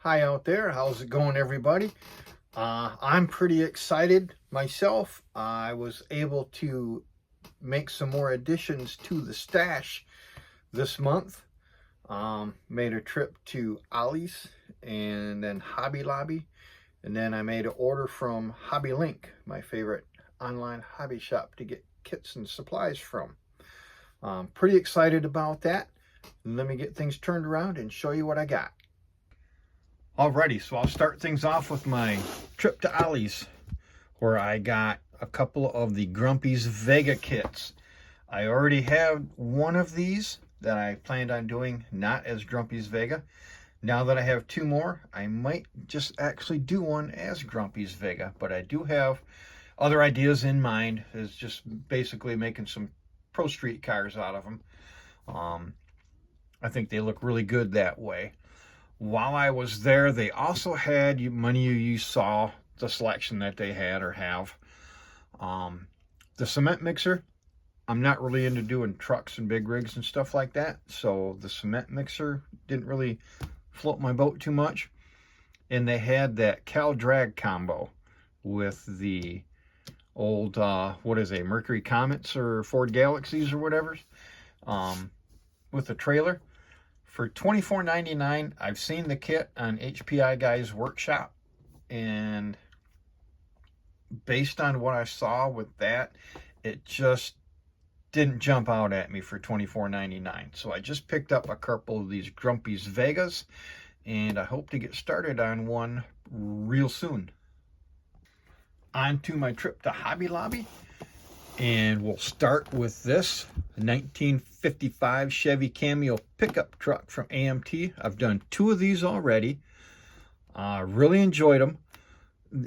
Hi out there. How's it going, everybody? I'm pretty excited myself. I was able to make some more additions to the stash this month. Made a trip to Ollie's and then Hobby Lobby. And then I made an order from Hobby Link, my favorite online hobby shop to get kits and supplies from. Pretty excited about that. Let me get things turned around and show you what I got. Alrighty, so I'll start things off with my trip to Ollie's, where I got a couple of the Grumpy's Vega kits. I already have one of these that I planned on doing not as Grumpy's Vega. Now that I have two more, I might just actually do one as Grumpy's Vega, but I do have other ideas in mind. Is just basically making some Pro Street cars out of them. I think they look really good that way. While I was there, they also had, many of you saw the selection that they had or have. The cement mixer, I'm not really into doing trucks and big rigs and stuff like that, so the cement mixer didn't really float my boat too much. And they had that Cal Drag combo with the old, Mercury Comets or Ford Galaxies or whatever, with the trailer. For $24.99, I've seen the kit on HPI Guy's Workshop, and based on what I saw with that, it just didn't jump out at me for $24.99. So I just picked up a couple of these Grumpy's Vegas, and I hope to get started on one real soon. On to my trip to Hobby Lobby, and we'll start with this 1955 Chevy Cameo pickup truck from AMT. I've done two of these already. Really enjoyed them.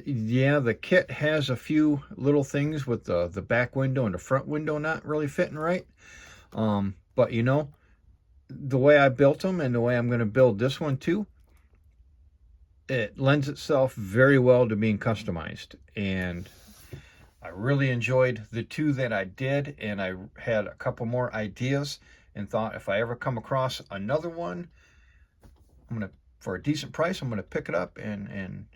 Yeah, the kit has a few little things with the back window and the front window not really fitting right. But you know, the way I built them and the way I'm going to build this one too, it lends itself very well to being customized. And I really enjoyed the two that I did, and I had a couple more ideas and thought if I ever come across another one, for a decent price, I'm gonna pick it up and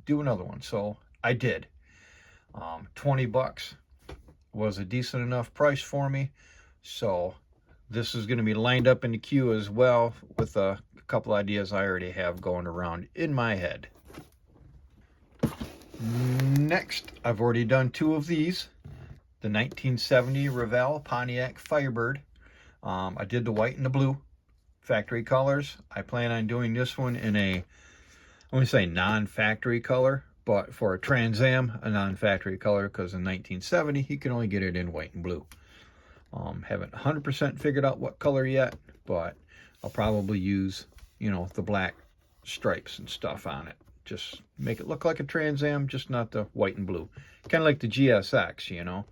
do another one. So I did. 20 bucks was a decent enough price for me. So this is gonna be lined up in the queue as well with a couple ideas I already have going around in my head. Next, I've already done two of these. The 1970 Revell Pontiac Firebird. I did the white and the blue factory colors. I plan on doing this one in I want to say non-factory color, but for a Trans Am, a non-factory color, because in 1970 you can only get it in white and blue. Haven't 100% figured out what color yet, but I'll probably use, the black stripes and stuff on it. Just make it look like a Trans Am, just not the white and blue. Kind of like the GSX,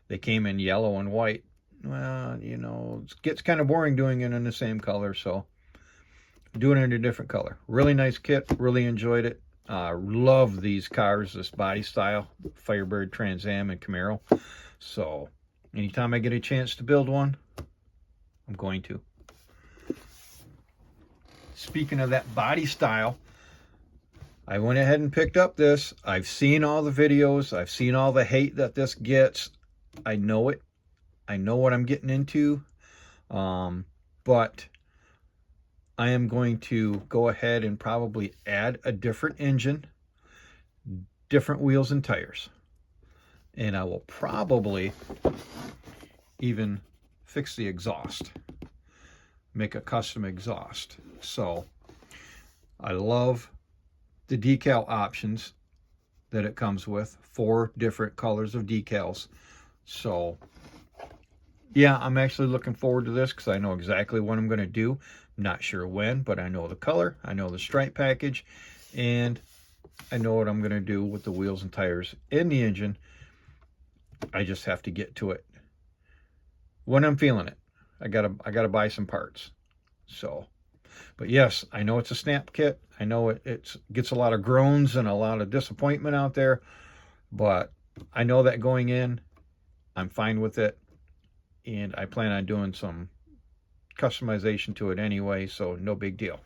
They came in yellow and white. Well, it gets kind of boring doing it in the same color, so doing it in a different color. Really nice kit, really enjoyed it. Love these cars, this body style, Firebird, Trans Am, and Camaro. So anytime I get a chance to build one, I'm going to. Speaking of that body style, I went ahead and picked up this. I've seen all the videos. I've seen all the hate that this gets. I know it. I know what I'm getting into. But I am going to go ahead and probably add a different engine, different wheels and tires. And I will probably even fix the exhaust. Make a custom exhaust. So I love the decal options that it comes with, 4 different colors of decals. So yeah, I'm actually looking forward to this because I know exactly what I'm going to do. I'm not sure when, but I know the color, I know the stripe package, and I know what I'm going to do with the wheels and tires in the engine. I just have to get to it when I'm feeling it. I gotta buy some parts. So, but yes, I know it's a snap kit. I know it gets a lot of groans and a lot of disappointment out there, but I know that going in, I'm fine with it, and I plan on doing some customization to it anyway, so no big deal.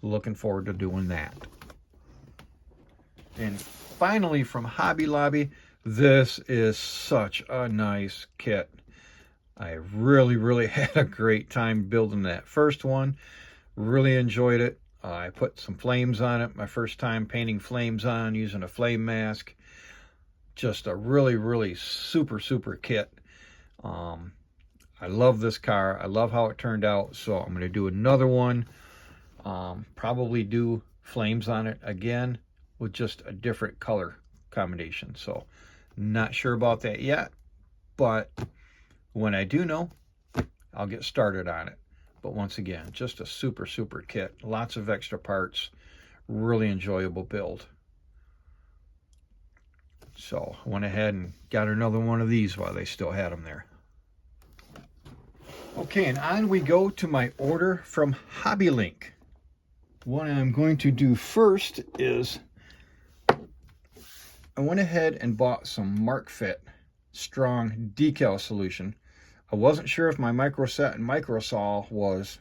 Looking forward to doing that. And finally, from Hobby Lobby, this is such a nice kit. I really had a great time building that first one. Really enjoyed it. I put some flames on it. My first time painting flames on using a flame mask. Just a really super kit. I love this car. I love how it turned out. So I'm going to do another one. Probably do flames on it again with just a different color combination. So not sure about that yet, but when I do know, I'll get started on it. But once again, just a super kit. Lots of extra parts. Really enjoyable build. So I went ahead and got another one of these while they still had them there. Okay, and on we go to my order from Hobby Link. What I'm going to do first is I went ahead and bought some Mark Fit strong decal solution. I wasn't sure if my micro set and micro saw was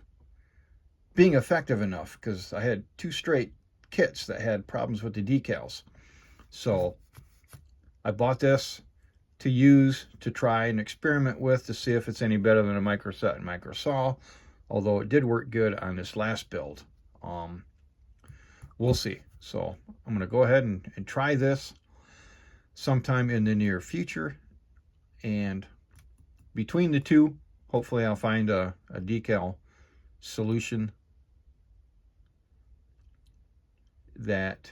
being effective enough because I had two straight kits that had problems with the decals. So I bought this to use, to try and experiment with, to see if it's any better than a micro set and micro saw, although it did work good on this last build. We'll see. So I'm going to go ahead and try this sometime in the near future, and between the two, hopefully I'll find a decal solution that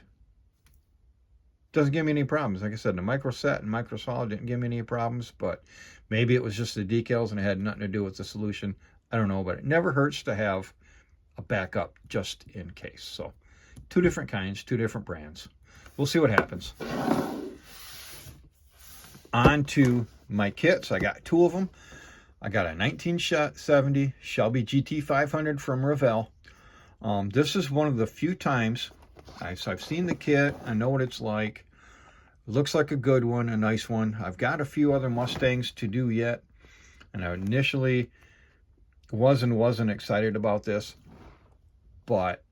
doesn't give me any problems. Like I said, the micro set and micro saw didn't give me any problems, but maybe it was just the decals and it had nothing to do with the solution. I don't know, but it never hurts to have a backup just in case. So two different kinds, two different brands. We'll see what happens. On to my kits. I got two of them. I got a 1970 Shelby GT500 from Revell. This is one of the few times I've seen the kit. I know what it's like. It looks like a good one, a nice one. I've got a few other Mustangs to do yet, and I initially wasn't excited about this, but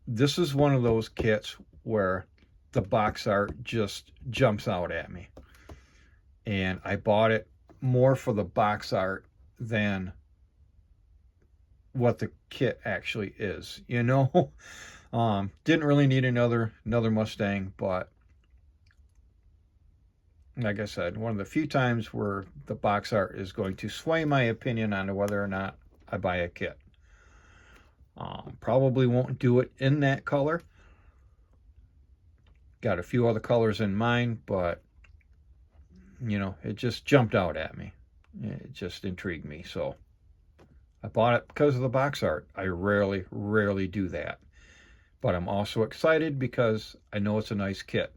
this is one of those kits where the box art just jumps out at me. And I bought it more for the box art than what the kit actually is, you know. Didn't really need another Mustang, but like I said, one of the few times where the box art is going to sway my opinion on whether or not I buy a kit. Probably won't do it in that color. Got a few other colors in mind, but you know, it just jumped out at me. It just intrigued me. So I bought it because of the box art. I rarely do that. But I'm also excited because I know it's a nice kit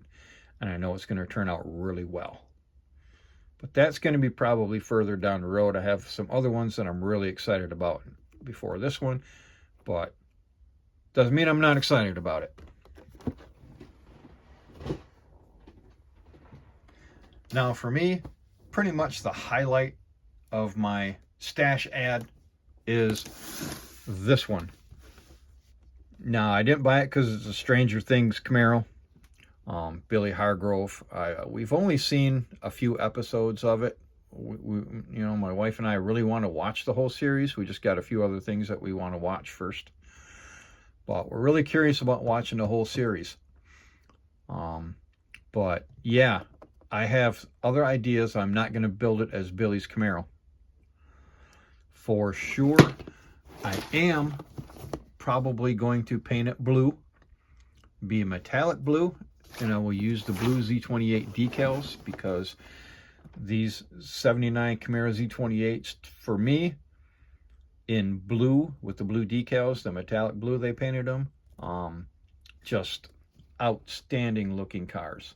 and I know it's going to turn out really well. But that's going to be probably further down the road. I have some other ones that I'm really excited about before this one, but doesn't mean I'm not excited about it. Now for me, pretty much the highlight of my stash ad is this one. Now, I didn't buy it because it's a Stranger Things Camaro. Billy Hargrove. We've only seen a few episodes of it. You know, my wife and I really want to watch the whole series. We just got a few other things that we want to watch first. But we're really curious about watching the whole series. But yeah, I have other ideas. I'm not going to build it as Billy's Camaro. For sure, I am probably going to paint it blue, be a metallic blue, and I will use the blue Z28 decals because these 79 Camaro Z28s, for me, in blue with the blue decals, the metallic blue they painted them, just outstanding looking cars.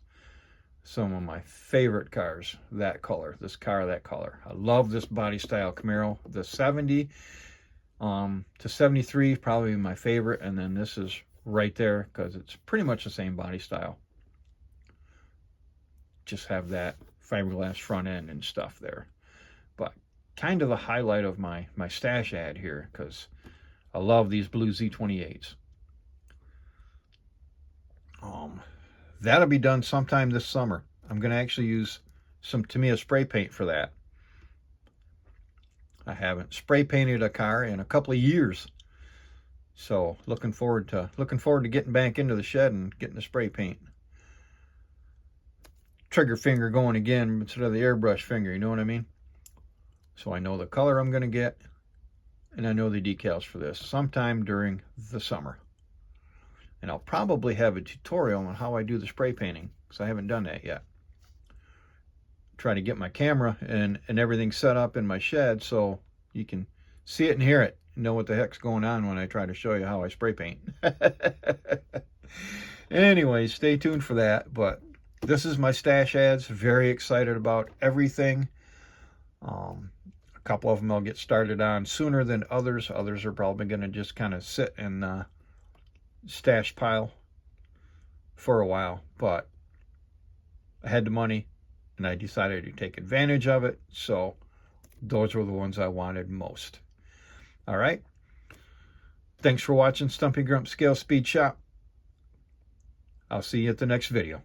Some of my favorite cars, that color, this car, that color. I love this body style Camaro. The 70 to 73 probably my favorite, and then this is right there because it's pretty much the same body style. Just have that fiberglass front end and stuff there. But kind of the highlight of my stash ad here, because I love these blue Z28s. That'll be done sometime this summer. I'm going to actually use some Tamiya spray paint for that. I haven't spray painted a car in a couple of years. So looking forward to getting back into the shed and getting the spray paint. Trigger finger going again instead of the airbrush finger, you know what I mean? So I know the color I'm going to get, and I know the decals for this sometime during the summer. And I'll probably have a tutorial on how I do the spray painting, because I haven't done that yet. Try to get my camera and everything set up in my shed so you can see it and hear it, and know what the heck's going on when I try to show you how I spray paint. Anyway, stay tuned for that. But this is my stash ads. Very excited about everything. A couple of them I'll get started on sooner than others. Others are probably going to just kind of sit in the stash pile for a while. But I had the money, and I decided to take advantage of it. So those were the ones I wanted most. All right. Thanks for watching Stumpy Grump Scale Speed Shop. I'll see you at the next video.